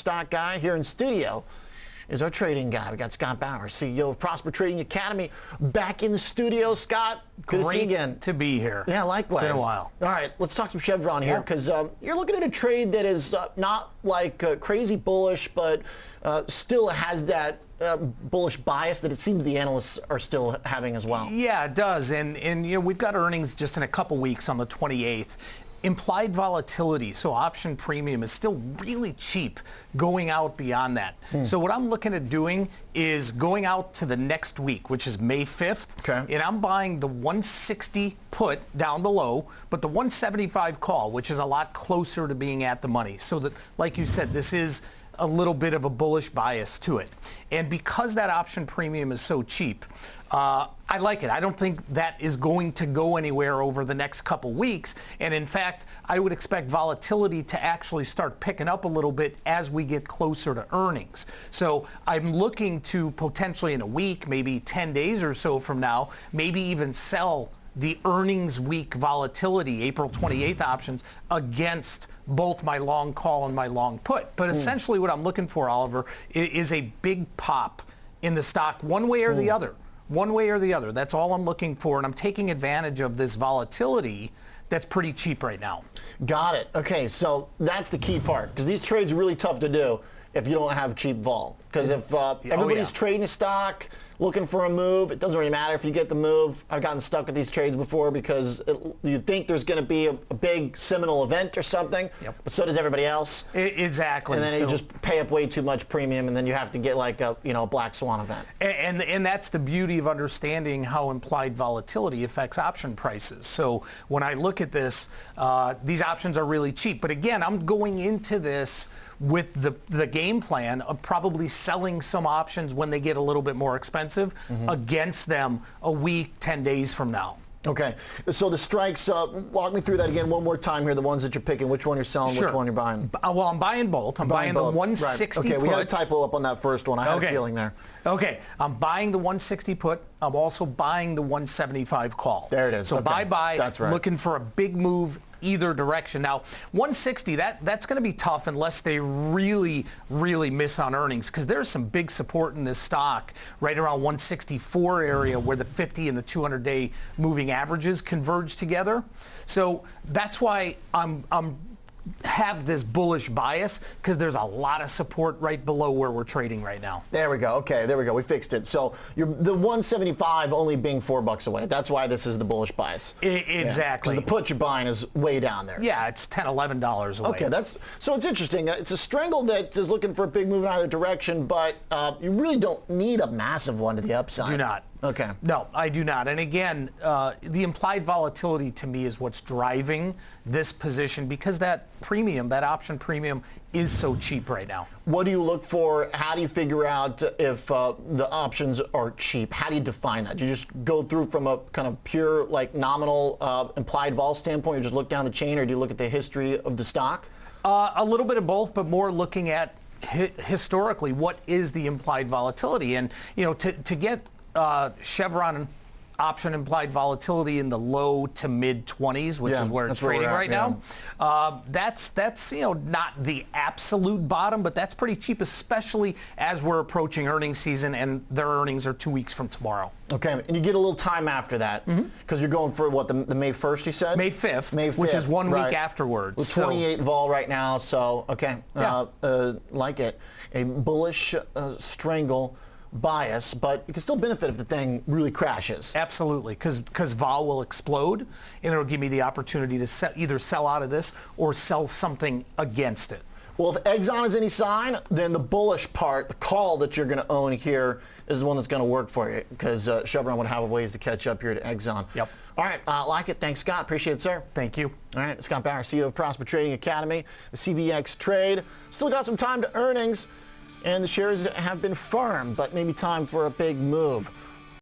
stock guy. Here in studio is our trading guy. We got Scott Bauer, CEO of Prosper Trading Academy, back in the studio. Scott, good to see you again. To be here. Yeah, likewise. It's been a while. All right, let's talk some Chevron here, because you're looking at a trade that is not like crazy bullish, but still has that bullish bias that it seems the analysts are still having as well. Yeah, it does. And you know, we've got earnings just in a couple weeks on the 28th. Implied volatility, so option premium, is still really cheap going out beyond that. So what I'm looking at doing is going out to the next week, which is May 5th, and I'm buying the 160 put down below, but the 175 call, which is a lot closer to being at the money. So that, like you said, this is a little bit of a bullish bias to it. And because that option premium is so cheap, I like it. I don't think that is going to go anywhere over the next couple weeks. And in fact, I would expect volatility to actually start picking up a little bit as we get closer to earnings. So I'm looking to potentially in a week, maybe 10 days or so from now, maybe even sell the earnings week volatility, April 28th options, against both my long call and my long put. But essentially what I'm looking for, Oliver, is a big pop in the stock one way or the other. One way or the other. That's all I'm looking for, and I'm taking advantage of this volatility that's pretty cheap right now. Got it. Okay, so that's the key part, because these trades are really tough to do if you don't have cheap vol. Because if everybody's trading a stock, looking for a move, it doesn't really matter if you get the move. I've gotten stuck with these trades before because you think there's going to be a big seminal event or something, but so does everybody else. Exactly. And then you just pay up way too much premium, and then you have to get like a black swan event. And that's the beauty of understanding how implied volatility affects option prices. So when I look at this, these options are really cheap. But again, I'm going into this with the game plan of probably selling some options when they get a little bit more expensive against them a week, 10 days from now. Okay, so the strikes, walk me through that again one more time here, the ones that you're picking, which one you're selling, which one you're buying. Well, I'm buying both. I'm buying the 160 Okay, put. we had a typo up on that first one. I had a feeling there. Okay, I'm buying the 160 put. I'm also buying the 175 call. There it is. So buy, that's right. Looking for a big move either direction. Now, 160, that's going to be tough unless they really, really miss on earnings, because there's some big support in this stock right around 164 area where the 50 and the 200-day moving averages converge together. So that's why I'm have this bullish bias, because there's a lot of support right below where we're trading right now. There we go. Okay, there we go. We fixed it. So the 175 only being $4 away. That's why this is the bullish bias. Exactly. Because the put you're buying is way down there. Yeah, it's $10, $11 away. Okay, so it's interesting. It's a strangle that is looking for a big move in either direction, but you really don't need a massive one to the upside. Do not. Okay. No, I do not. And again, the implied volatility to me is what's driving this position, because that premium, that option premium, is so cheap right now. What do you look for? How do you figure out if the options are cheap? How do you define that? Do you just go through from a kind of pure, like, nominal implied vol standpoint? You just look down the chain, or do you look at the history of the stock? A little bit of both, but more looking at historically, what is the implied volatility? And, you know, to get Chevron option implied volatility in the low to mid 20s, which is where it's trading right now. That's not the absolute bottom, but that's pretty cheap, especially as we're approaching earnings season, and their earnings are 2 weeks from tomorrow. Okay, and you get a little time after that, because you're going for what, the May 1st, you said? May 5th, which is 1 week afterwards. With 28 vol right now, so okay, like it. A bullish strangle bias, but you can still benefit if the thing really crashes. Absolutely, because vol will explode, and it'll give me the opportunity to either sell out of this or sell something against it. Well, if Exxon is any sign, then the bullish part, the call that you're going to own here, is the one that's going to work for you, because Chevron would have ways to catch up here to Exxon. Yep. All right, like it. Thanks, Scott. Appreciate it, sir. Thank you. All right, Scott Bauer, CEO of Prosper Trading Academy, the CVX trade. Still got some time to earnings, and the shares have been firm, but maybe time for a big move.